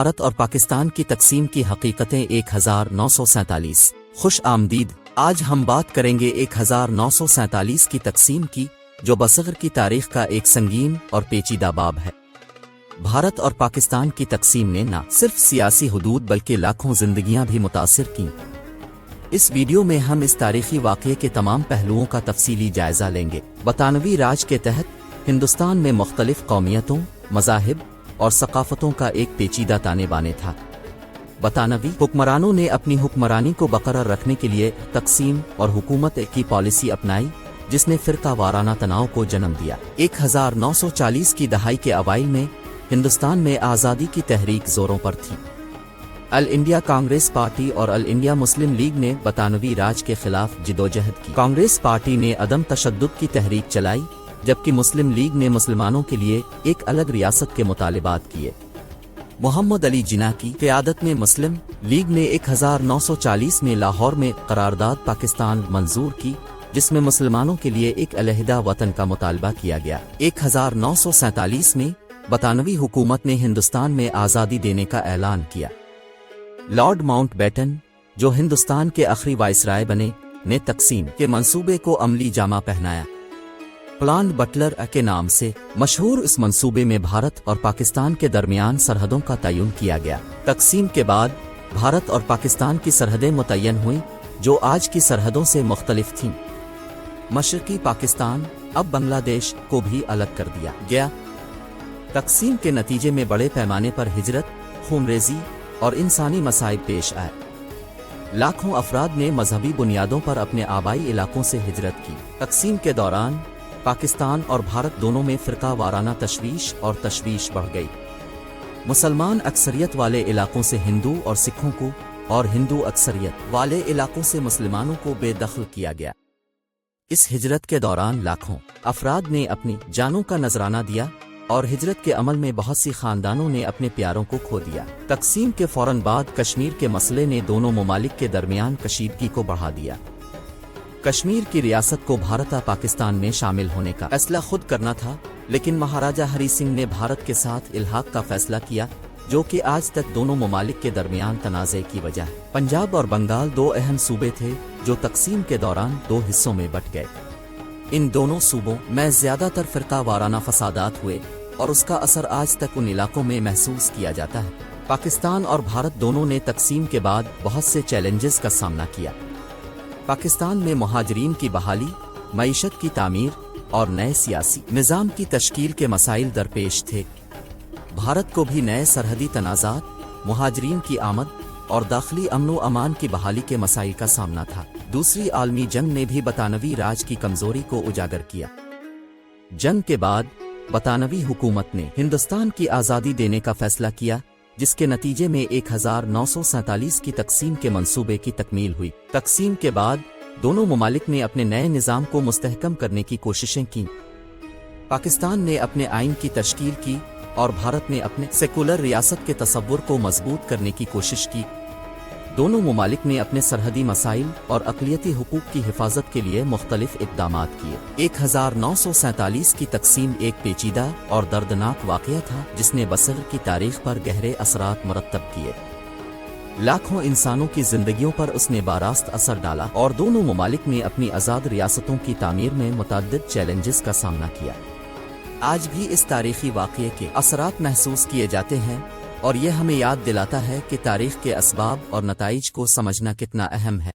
भारत और पाकिस्तान की तकसीम की हकीकतें 1947। खुश आमदीद। आज हम बात करेंगे 1947 की तकसीम की, जो बसग़र की तारीख का एक संगीन और पेचीदा बाब है। भारत और पाकिस्तान की तकसीम ने न सिर्फ सियासी हुदूद बल्कि लाखों जिंदगियां भी मुतासिर की। इस वीडियो में हम इस तारीखी वाक़ये के तमाम पहलुओं का तफसीली जायजा लेंगे। बरतानवी राज के तहत हिंदुस्तान में मुख्तलिफ कौमियतों, मज़ाहिब और सकाफ़तों का एक पेचीदा ताने बाने था। बरतानवी हुक्मरानों ने अपनी हुक्मरानी को बरकरार रखने के लिए तकसीम और हुकूमत की पॉलिसी अपनाई, जिसने फ़िरका वाराना तनाव को जन्म दिया। 1940 की दहाई के अवाइल में हिंदुस्तान में आज़ादी की तहरीक ज़ोरों पर थी। अल इंडिया कांग्रेस पार्टी और अल इंडिया मुस्लिम लीग ने बरतानवी राज के खिलाफ जिदोजहद की। कांग्रेस पार्टी ने अदम तशद्दुद की तहरीक चलाई, जबकि मुस्लिम लीग ने मुसलमानों के लिए एक अलग रियासत के मुतालिबात किए। मोहम्मद अली जिन्ना की क़यादत में मुस्लिम लीग ने 1940 में लाहौर में करारदाद पाकिस्तान मंजूर की, जिसमें मुसलमानों के लिए एक अलहदा वतन का मुतालबा किया गया। 1947 में बरतानवी हुकूमत ने हिंदुस्तान में आज़ादी देने का ऐलान किया। लॉर्ड माउंटबेटन, जो हिंदुस्तान के आखिरी वाइसराय बने, ने तकसीम के मंसूबे को अमली जामा पहनाया। प्लान बटलर के नाम से मशहूर इस मंसूबे में भारत और पाकिस्तान के दरमियान सरहदों का तयन किया गया। तकसीम के बाद भारत और पाकिस्तान की सरहदें मुतय्यन हुई, जो आज की सरहदों से मुख्तलिफ थीं। मशरकी पाकिस्तान, अब बांग्लादेश, को भी अलग कर दिया गया। तकसीम के नतीजे में बड़े पैमाने पर हिजरत, खूनरेज़ी और इंसानी मसाइब पेश आए। लाखों अफराद ने मजहबी बुनियादों पर अपने आबाई इलाकों से हिजरत की। तकसीम के दौरान पाकिस्तान और भारत दोनों में फ़िरका वाराना तशवीश बढ़ गई। मुसलमान अक्सरियत वाले इलाकों से हिंदू और सिखों को और हिंदू अक्सरियत वाले इलाकों से मुसलमानों को बेदखल किया गया। इस हिजरत के दौरान लाखों अफराद ने अपनी जानों का नजराना दिया और हिजरत के अमल में बहुत सी खानदानों ने अपने प्यारों को खो दिया। तकसीम के फौरन बाद कश्मीर के मसले ने दोनों ममालिक के दरमियान कशीदगी को बढ़ा दिया। कश्मीर की रियासत को भारत पाकिस्तान में शामिल होने का फैसला खुद करना था, लेकिन महाराजा हरी सिंह ने भारत के साथ इल्हाक का फैसला किया, जो कि आज तक दोनों ममालिक के दरमियान तनाज़े की वजह है। पंजाब और बंगाल दो अहम सूबे थे, जो तकसीम के दौरान दो हिस्सों में बंट गए। इन दोनों सूबों में ज्यादातर फ़िरका वाराना फसादात हुए और उसका असर आज तक उन इलाकों में महसूस किया जाता है। पाकिस्तान और भारत दोनों ने तकसीम के बाद बहुत से चैलेंजेस का सामना किया। पाकिस्तान में मुहाजिरीन की बहाली, मईशत की तामीर और नए सियासी निज़ाम की तश्कील के मसाइल दरपेश थे। भारत को भी नए सरहदी तनाज़ात, मुहाजिरीन की आमद और दाखिली अमन व अमान की बहाली के मसाइल का सामना था। दूसरी आलमी जंग ने भी बरतानवी राज की कमजोरी को उजागर किया। जंग के बाद बरतानवी हुकूमत ने हिंदुस्तान की आज़ादी देने का फैसला किया, जिसके नतीजे में 1947 की तकसीम के मंसूबे की तकमील हुई। तकसीम के बाद दोनों ममालिक ने अपने नए निज़ाम को मुस्तहकम करने की कोशिशें की। पाकिस्तान ने अपने आइन की तश्कील की और भारत ने अपने सेकुलर रियासत के तसव्वुर को मजबूत करने की कोशिश की। दोनों ममालिक ने अपने सरहदी मसाइल और अक़लियती हुकूक की हिफाजत के लिए मुख्तलिफ इक़दामात किए। 1947 की तकसीम एक पेचीदा और दर्दनाक वाक़या था, जिसने बसग़र की तारीख पर गहरे असरात मुरत्तब किए। लाखों इंसानों की जिंदगियों पर उसने बारास्त असर डाला और दोनों ममालिक ने अपनी आज़ाद रियासतों की तामीर में मुतअद्दिद चैलेंजेस का सामना किया। आज भी इस तारीखी वाक़ये के असरात महसूस किए जाते हैं और यह हमें याद दिलाता है कि तारीख़ के असबाब और नताइज को समझना कितना अहम है।